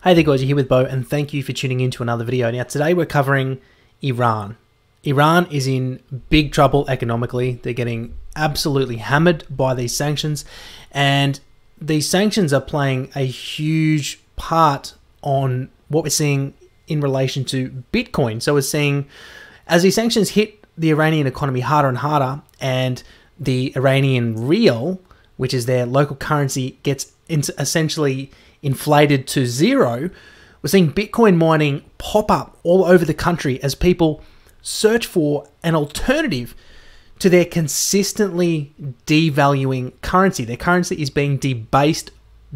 Hey there guys, you're here with Bo and thank you for tuning in to another video. Now today we're covering Iran. Iran is in big trouble economically. They're getting absolutely hammered by these sanctions, and these sanctions are playing a huge part on what we're seeing in relation to Bitcoin. So we're seeing as these sanctions hit the Iranian economy harder and harder, and the Iranian rial, which is their local currency, gets essentially inflated to zero, we're seeing Bitcoin mining pop up all over the country as people search for an alternative to their consistently devaluing currency. Their currency is being debased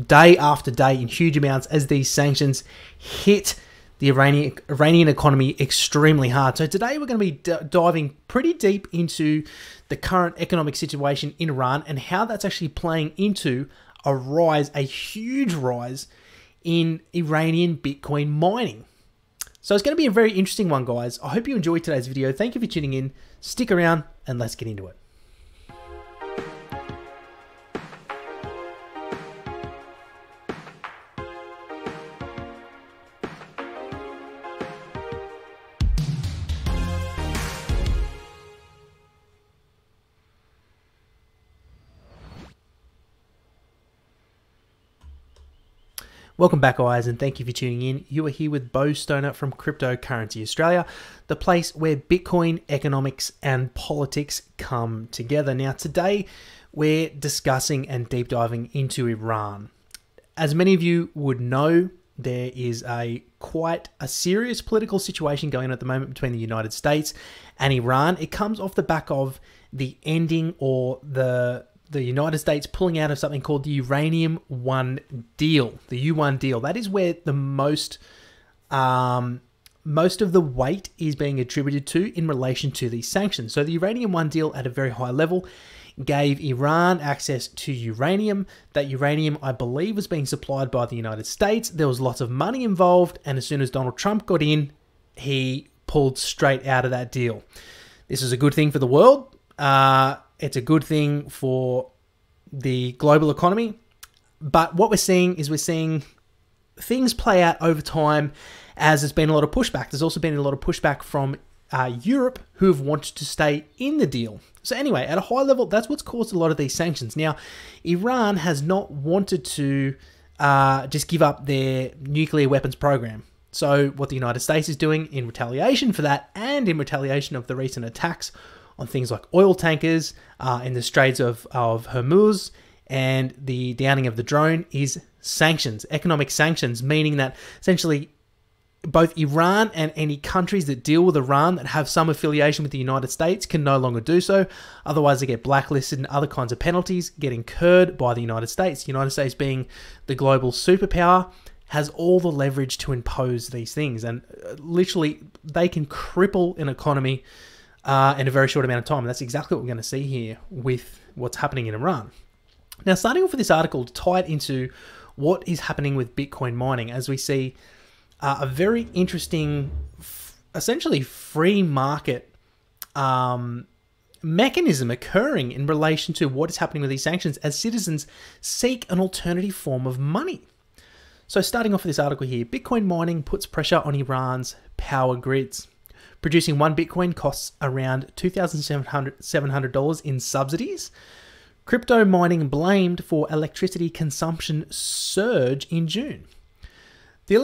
day after day in huge amounts as these sanctions hit the Iranian economy extremely hard. So today we're going to be diving pretty deep into the current economic situation in Iran and how that's actually playing into a huge rise in Iranian Bitcoin mining. So it's going to be a very interesting one, guys. I hope you enjoyed today's video. Thank you for tuning in. Stick around and let's get into it. Welcome back, guys, and thank you for tuning in. You are here with Bo Stoner from Cryptocurrency Australia, the place where Bitcoin, economics, and politics come together. Now, today we're discussing and deep diving into Iran. As many of you would know, there is quite a serious political situation going on at the moment between the United States and Iran. It comes off the back of the ending or the United States pulling out of something called the Uranium One deal, the U1 deal. That is where the most of the weight is being attributed to in relation to these sanctions. So the Uranium One deal at a very high level gave Iran access to uranium. That uranium, I believe, was being supplied by the United States. There was lots of money involved, and as soon as Donald Trump got in, he pulled straight out of that deal. This is a good thing for the world. It's a good thing for the global economy. But what we're seeing things play out over time as there's been a lot of pushback. There's also been a lot of pushback from Europe, who have wanted to stay in the deal. So anyway, at a high level, that's what's caused a lot of these sanctions. Now, Iran has not wanted to just give up their nuclear weapons program. So what the United States is doing in retaliation for that, and in retaliation of the recent attacks on things like oil tankers in the Straits of Hormuz and the downing of the drone, is sanctions, economic sanctions, meaning that essentially both Iran and any countries that deal with Iran that have some affiliation with the United States can no longer do so. Otherwise, they get blacklisted and other kinds of penalties get incurred by the United States. The United States, being the global superpower, has all the leverage to impose these things. And literally, they can cripple an economy in a very short amount of time. And that's exactly what we're going to see here with what's happening in Iran. Now, starting off with this article to tie it into what is happening with Bitcoin mining, as we see a very interesting, essentially free market mechanism occurring in relation to what is happening with these sanctions as citizens seek an alternative form of money. So starting off with this article here, Bitcoin mining puts pressure on Iran's power grids. Producing one Bitcoin costs around $2,700 in subsidies. Crypto mining blamed for electricity consumption surge in June. The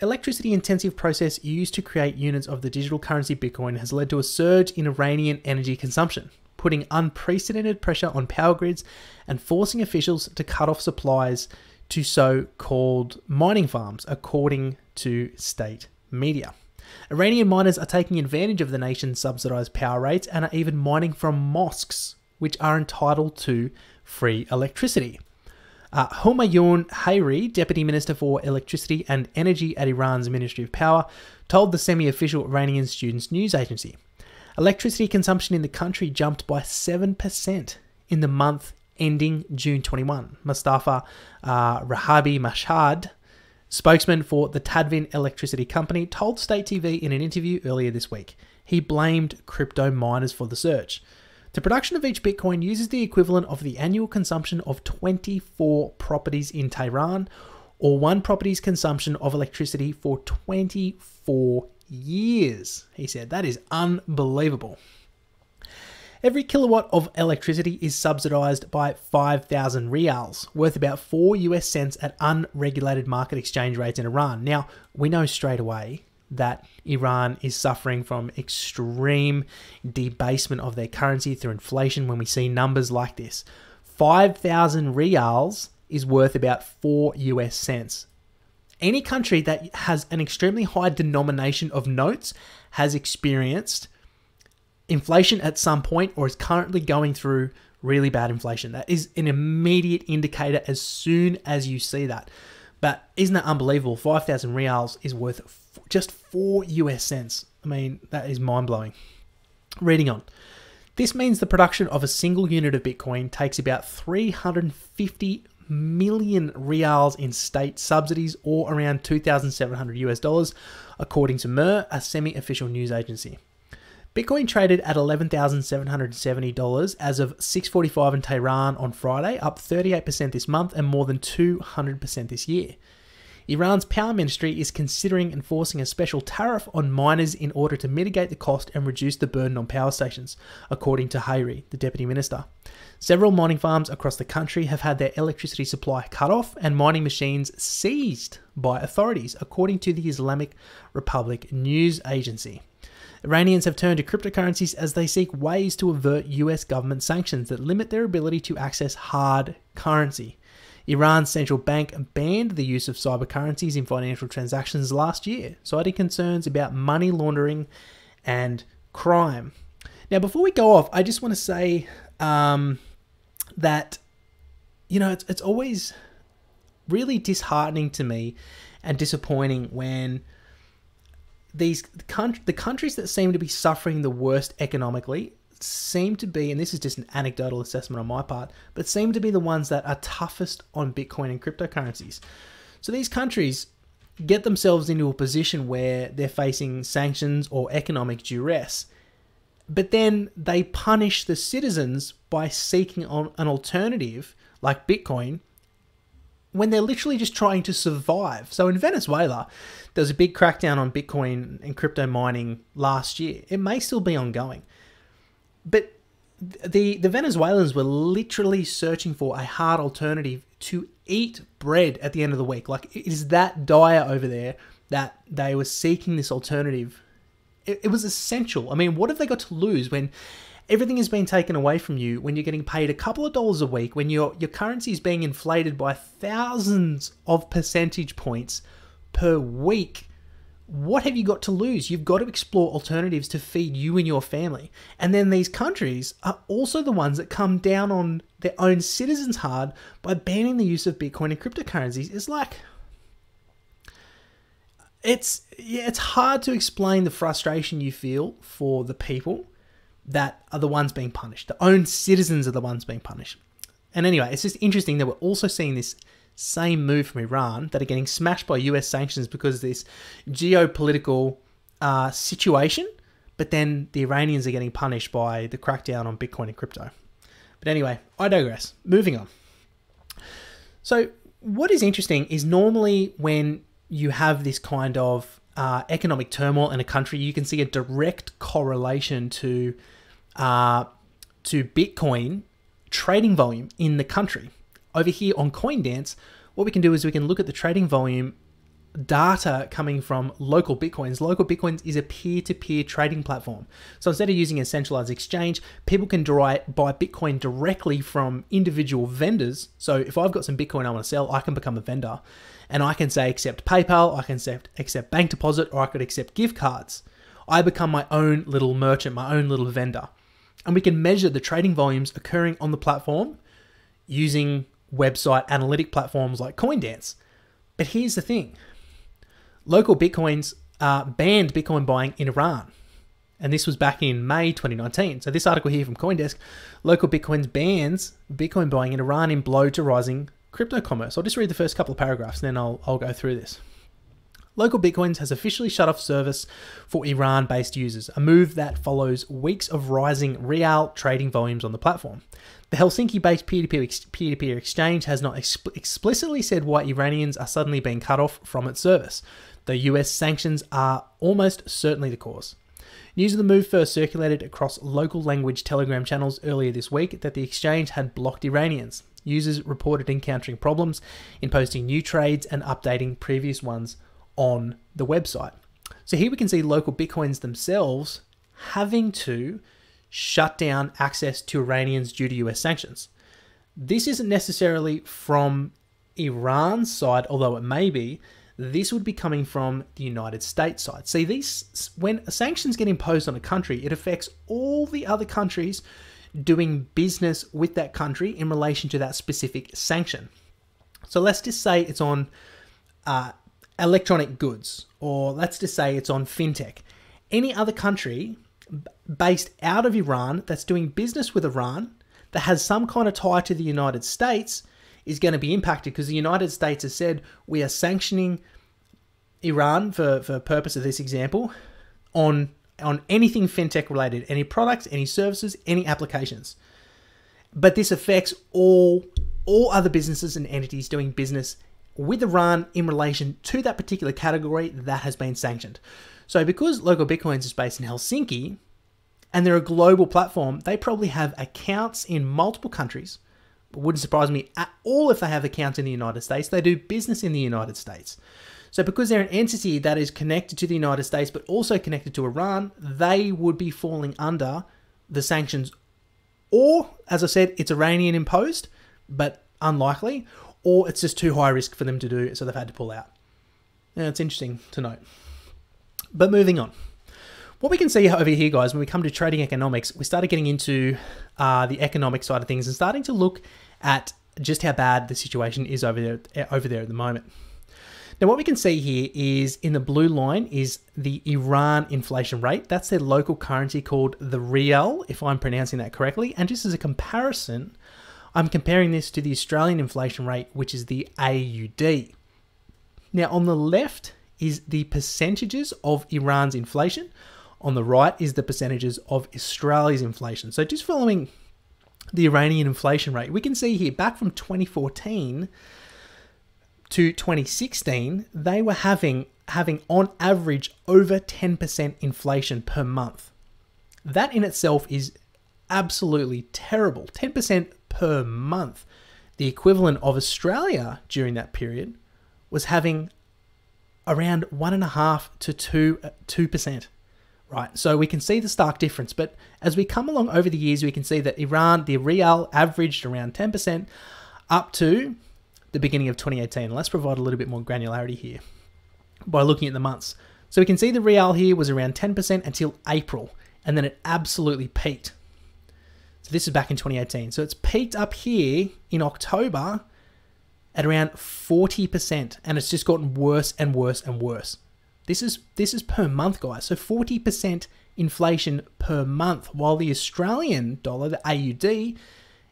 electricity-intensive process used to create units of the digital currency Bitcoin has led to a surge in Iranian energy consumption, putting unprecedented pressure on power grids and forcing officials to cut off supplies to so-called mining farms, according to state media. Iranian miners are taking advantage of the nation's subsidized power rates and are even mining from mosques, which are entitled to free electricity. Humayun Hayri, Deputy Minister for Electricity and Energy at Iran's Ministry of Power, told the semi-official Iranian Students News Agency. Electricity consumption in the country jumped by 7% in the month ending June 21. Mustafa Rahabi Mashhad, spokesman for the Tadvin Electricity Company, told State TV in an interview earlier this week. He blamed crypto miners for the surge. The production of each Bitcoin uses the equivalent of the annual consumption of 24 properties in Tehran, or one property's consumption of electricity for 24 years. He said, that is unbelievable. Every kilowatt of electricity is subsidized by 5,000 rials, worth about 4 US cents at unregulated market exchange rates in Iran. Now, we know straight away that Iran is suffering from extreme debasement of their currency through inflation when we see numbers like this. 5,000 rials is worth about 4 US cents. Any country that has an extremely high denomination of notes has experienced inflation at some point or is currently going through really bad inflation. That is an immediate indicator as soon as you see that. But isn't that unbelievable? 5,000 rials is worth just 4 US cents. I mean, that is mind-blowing. Reading on. This means the production of a single unit of Bitcoin takes about 350 million rials in state subsidies, or around 2,700 US dollars, according to MER, a semi-official news agency. Bitcoin traded at $11,770 as of 6:45 in Tehran on Friday, up 38% this month and more than 200% this year. Iran's power ministry is considering enforcing a special tariff on miners in order to mitigate the cost and reduce the burden on power stations, according to Hayri, the deputy minister. Several mining farms across the country have had their electricity supply cut off and mining machines seized by authorities, according to the Islamic Republic news agency. Iranians have turned to cryptocurrencies as they seek ways to avert US government sanctions that limit their ability to access hard currency. Iran's central bank banned the use of cyber currencies in financial transactions last year, citing concerns about money laundering and crime. Now, before we go off, I just want to say that, you know, it's always really disheartening to me and disappointing when the countries that seem to be suffering the worst economically seem to be, and this is just an anecdotal assessment on my part, but seem to be the ones that are toughest on Bitcoin and cryptocurrencies. So these countries get themselves into a position where they're facing sanctions or economic duress, but then they punish the citizens by seeking an alternative like Bitcoin when they're literally just trying to survive. So in Venezuela, there was a big crackdown on Bitcoin and crypto mining last year. It may still be ongoing. But the Venezuelans were literally searching for a hard alternative to eat bread at the end of the week. Like, it is that dire over there that they were seeking this alternative. It was essential. I mean, what have they got to lose when everything is being taken away from you, when you're getting paid a couple of dollars a week, when your currency is being inflated by thousands of percentage points per week? What have you got to lose? You've got to explore alternatives to feed you and your family. And then these countries are also the ones that come down on their own citizens hard by banning the use of Bitcoin and cryptocurrencies. It's like, it's hard to explain the frustration you feel for the people that are the ones being punished. The own citizens are the ones being punished. And anyway, it's just interesting that we're also seeing this same move from Iran that are getting smashed by US sanctions because of this geopolitical situation, but then the Iranians are getting punished by the crackdown on Bitcoin and crypto. But anyway, I digress. Moving on. So what is interesting is normally when you have this kind of economic turmoil in a country, you can see a direct correlation to Bitcoin trading volume in the country. Over here on CoinDance, what we can do is we can look at the trading volume data coming from Local Bitcoins. Local Bitcoins is a peer-to-peer trading platform. So instead of using a centralized exchange, people can buy Bitcoin directly from individual vendors. So if I've got some Bitcoin I want to sell, I can become a vendor and I can say accept PayPal, I can accept bank deposit, or I could accept gift cards. I become my own little merchant, my own little vendor. And we can measure the trading volumes occurring on the platform using website analytic platforms like CoinDance. But here's the thing. Local Bitcoins banned Bitcoin buying in Iran. And this was back in May 2019. So this article here from CoinDesk, Local Bitcoins bans Bitcoin buying in Iran in blow to rising crypto commerce. I'll just read the first couple of paragraphs and then I'll go through this. Local Bitcoins has officially shut off service for Iran-based users, a move that follows weeks of rising real trading volumes on the platform. The Helsinki-based peer-to-peer exchange has not explicitly said why Iranians are suddenly being cut off from its service, though US sanctions are almost certainly the cause. News of the move first circulated across local language Telegram channels earlier this week that the exchange had blocked Iranians. Users reported encountering problems in posting new trades and updating previous ones on the website. So here we can see Local Bitcoins themselves having to shut down access to Iranians due to US sanctions. This isn't necessarily from Iran's side, although it may be. This would be coming from the United States side. See, when sanctions get imposed on a country, it affects all the other countries doing business with that country in relation to that specific sanction. So let's just say it's on electronic goods, or let's just say it's on fintech. Any other country based out of Iran that's doing business with Iran that has some kind of tie to the United States is going to be impacted, because the United States has said we are sanctioning Iran for purpose of this example on anything fintech related, any products, any services, any applications. But this affects all other businesses and entities doing business with Iran in relation to that particular category that has been sanctioned. So because Local Bitcoins is based in Helsinki and they're a global platform, they probably have accounts in multiple countries. It wouldn't surprise me at all if they have accounts in the United States. They do business in the United States. So because they're an entity that is connected to the United States but also connected to Iran, they would be falling under the sanctions. Or, as I said, it's Iranian imposed, but unlikely, or it's just too high risk for them to do, so they've had to pull out. Now, it's interesting to note. But moving on. What we can see over here, guys, when we come to trading economics, we started getting into the economic side of things and starting to look at just how bad the situation is over there at the moment. Now, what we can see here is in the blue line is the Iran inflation rate. That's their local currency called the rial, if I'm pronouncing that correctly. And just as a comparison, I'm comparing this to the Australian inflation rate, which is the AUD. Now, on the left is the percentages of Iran's inflation. On the right is the percentages of Australia's inflation. So just following the Iranian inflation rate, we can see here back from 2014 to 2016, they were having on average over 10% inflation per month. That in itself is absolutely terrible. 10% per month. The equivalent of Australia during that period was having around 1.5 to 2%. Right, so we can see the stark difference, but as we come along over the years, we can see that Iran, the rial, averaged around 10% up to the beginning of 2018. Let's provide a little bit more granularity here by looking at the months. So we can see the rial here was around 10% until April, and then it absolutely peaked. So this is back in 2018. So it's peaked up here in October at around 40%, and it's just gotten worse and worse and worse. This is per month, guys. So 40% inflation per month, while the Australian dollar, the AUD,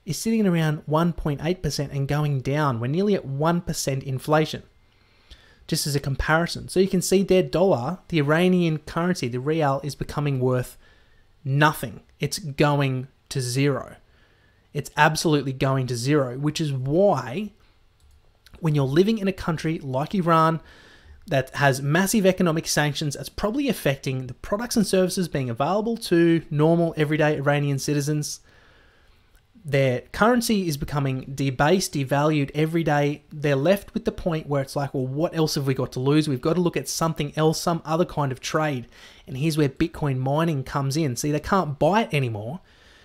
is sitting at around 1.8% and going down. We're nearly at 1% inflation, just as a comparison. So you can see their dollar, the Iranian currency, the rial, is becoming worth nothing. It's going to zero. It's absolutely going to zero, which is why when you're living in a country like Iran that has massive economic sanctions, that's probably affecting the products and services being available to normal, everyday Iranian citizens. Their currency is becoming debased, devalued every day. They're left with the point where it's like, well, what else have we got to lose? We've got to look at something else, some other kind of trade. And here's where Bitcoin mining comes in. See, they can't buy it anymore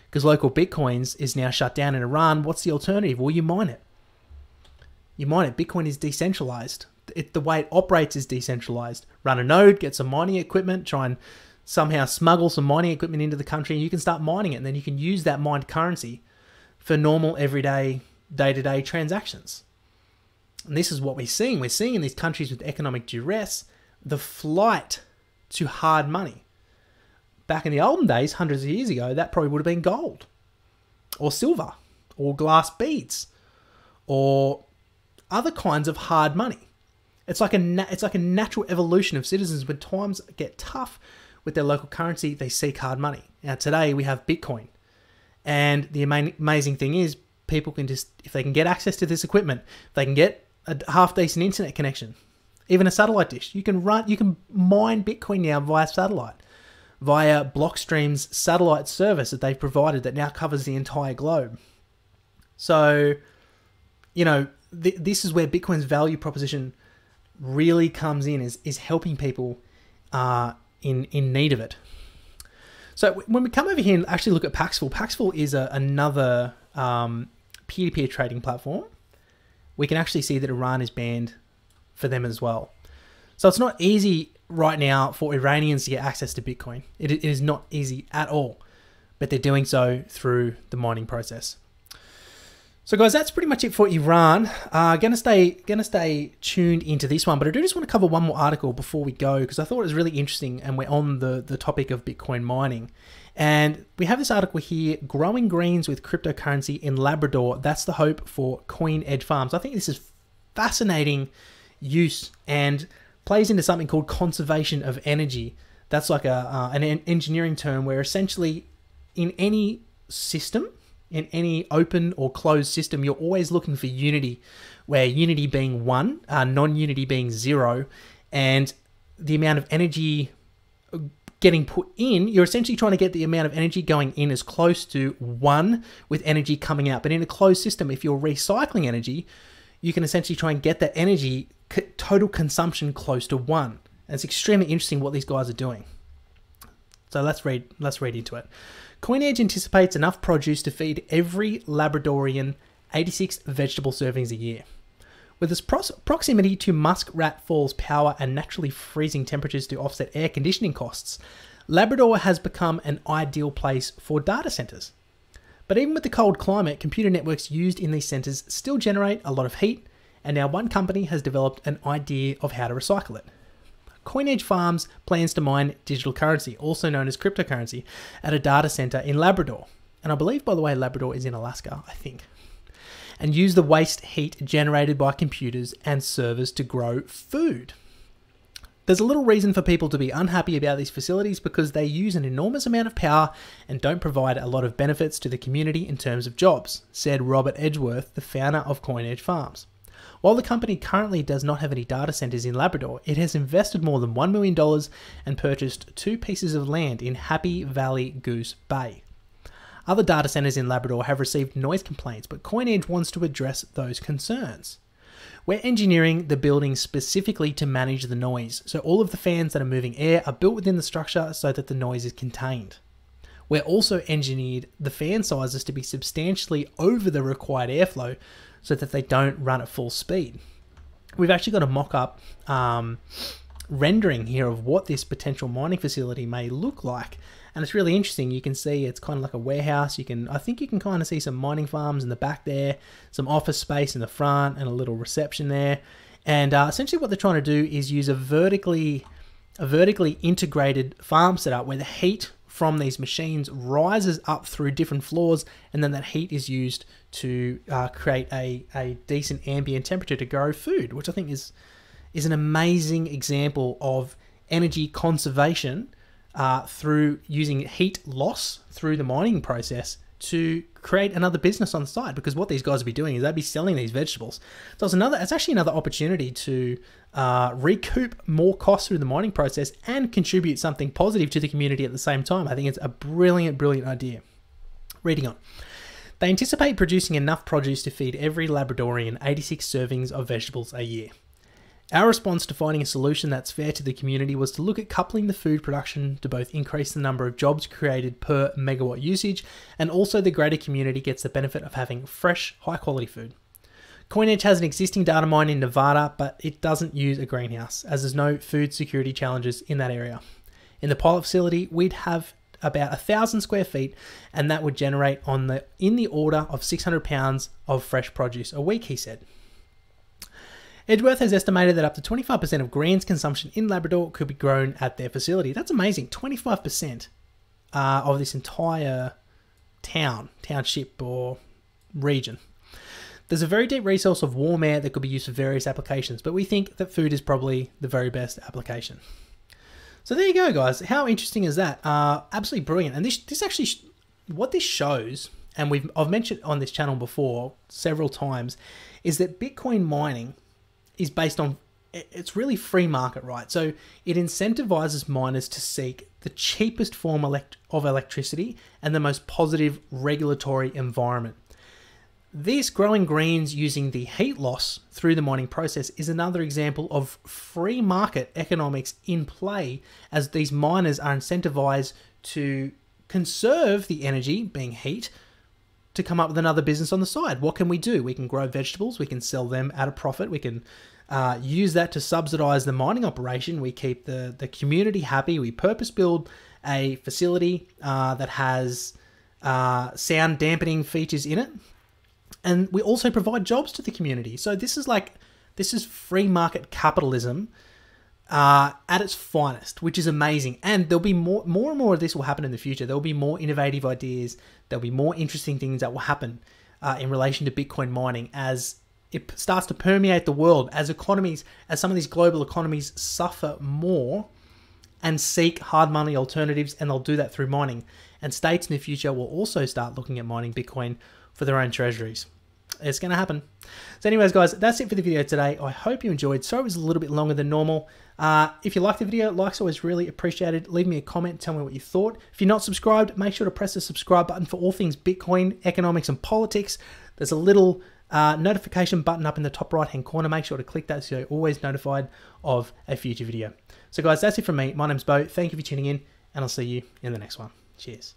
because Local Bitcoins is now shut down in Iran. What's the alternative? Well, you mine it. You mine it. Bitcoin is decentralized. The way it operates is decentralized. Run a node, get some mining equipment, try and somehow smuggle some mining equipment into the country, and you can start mining it, and then you can use that mined currency for normal, everyday, day-to-day transactions. And this is what we're seeing. We're seeing in these countries with economic duress, the flight to hard money. Back in the olden days, hundreds of years ago, that probably would have been gold or silver or glass beads or other kinds of hard money. It's like a natural evolution of citizens. When times get tough with their local currency, they seek hard money. Now today we have Bitcoin, and the amazing thing is people can just, if they can get access to this equipment, they can get a half decent internet connection, even a satellite dish. You can mine Bitcoin now via satellite, via Blockstream's satellite service that they've provided that now covers the entire globe. So, you know, this is where Bitcoin's value proposition really comes in, is helping people in need of it. So when we come over here and actually look at Paxful, Paxful is another peer-to-peer trading platform. We can actually see that Iran is banned for them as well. So it's not easy right now for Iranians to get access to Bitcoin. It is not easy at all, but they're doing so through the mining process. So guys, that's pretty much it for Iran. Gonna stay tuned into this one, but I do just want to cover one more article before we go, because I thought it was really interesting, and we're on the topic of Bitcoin mining. And we have this article here, Growing Greens with Cryptocurrency in Labrador. That's the hope for Queen Edge Farms. I think this is fascinating use and plays into something called conservation of energy. That's like an engineering term where essentially in any system, in any open or closed system, you're always looking for unity, where unity being 1, non-unity being 0, and the amount of energy getting put in, you're essentially trying to get the amount of energy going in as close to 1 with energy coming out. But in a closed system, if you're recycling energy, you can essentially try and get that energy total consumption close to 1. And it's extremely interesting what these guys are doing. So let's read into it. CoinEdge anticipates enough produce to feed every Labradorian 86 vegetable servings a year. With its proximity to Muskrat Falls power and naturally freezing temperatures to offset air conditioning costs, Labrador has become an ideal place for data centers. But even with the cold climate, computer networks used in these centers still generate a lot of heat, and now one company has developed an idea of how to recycle it. CoinEdge Farms plans to mine digital currency, also known as cryptocurrency, at a data center in Labrador. And I believe, by the way, Labrador is in Alaska, I think. And use the waste heat generated by computers and servers to grow food. There's a little reason for people to be unhappy about these facilities, because they use an enormous amount of power and don't provide a lot of benefits to the community in terms of jobs, said Robert Edgeworth, the founder of CoinEdge Farms. While the company currently does not have any data centers in Labrador, it has invested more than $1 million and purchased 2 pieces of land in Happy Valley Goose Bay. Other data centers in Labrador have received noise complaints, but CoinEdge wants to address those concerns. We're engineering the building specifically to manage the noise, so all of the fans that are moving air are built within the structure so that the noise is contained. We're also engineered the fan sizes to be substantially over the required airflow so that they don't run at full speed. We've actually got a mock-up rendering here of what this potential mining facility may look like, and it's really interesting. You can see it's kind of like a warehouse. I think you can kind of see some mining farms in the back there, some office space in the front, and a little reception there. And essentially what they're trying to do is use a vertically integrated farm setup where the heat from these machines rises up through different floors, and then that heat is used to create a decent ambient temperature to grow food, which I think is an amazing example of energy conservation through using heat loss through the mining process to create another business on the side. Because what these guys would be doing is they'd be selling these vegetables. So it's actually another opportunity to recoup more costs through the mining process and contribute something positive to the community at the same time. I think it's a brilliant idea. Reading on. They anticipate producing enough produce to feed every Labradorian 86 servings of vegetables a year. Our response to finding a solution that's fair to the community was to look at coupling the food production to both increase the number of jobs created per megawatt usage, and also the greater community gets the benefit of having fresh, high-quality food. CoinEdge has an existing data mine in Nevada, but it doesn't use a greenhouse, as there's no food security challenges in that area. In the pilot facility, we'd have about 1,000 square feet, and that would generate in the order of 600 pounds of fresh produce a week, he said. Edgeworth has estimated that up to 25% of greens consumption in Labrador could be grown at their facility. That's amazing. 25% of this entire township or region. There's a very deep resource of warm air that could be used for various applications, but we think that food is probably the very best application. So there you go, guys. How interesting is that? Absolutely brilliant. And this actually, what this shows, and I've mentioned on this channel before several times, is that Bitcoin mining is based on, it's really free market, right? So it incentivizes miners to seek the cheapest form of electricity and the most positive regulatory environment. This growing greens using the heat loss through the mining process is another example of free market economics in play, as these miners are incentivized to conserve the energy, being heat, to come up with another business on the side. What can we do? We can grow vegetables, we can sell them at a profit, we can use that to subsidize the mining operation, we keep the community happy, we purpose build a facility that has sound dampening features in it, and we also provide jobs to the community. So this is free market capitalism at its finest, which is amazing. And there'll be more and more of this will happen in the future. There'll be more innovative ideas. There'll be more interesting things that will happen in relation to Bitcoin mining as it starts to permeate the world, as some of these global economies suffer more and seek hard money alternatives, and they'll do that through mining. And states in the future will also start looking at mining Bitcoin for their own treasuries. It's going to happen. So anyways, guys, that's it for the video today. I hope you enjoyed. Sorry it was a little bit longer than normal. If you liked the video, likes are always really appreciated. Leave me a comment, tell me what you thought. If you're not subscribed, make sure to press the subscribe button for all things Bitcoin, economics, and politics. There's a little notification button up in the top right-hand corner. Make sure to click that so you're always notified of a future video. So guys, that's it from me. My name's Bo. Thank you for tuning in, and I'll see you in the next one. Cheers.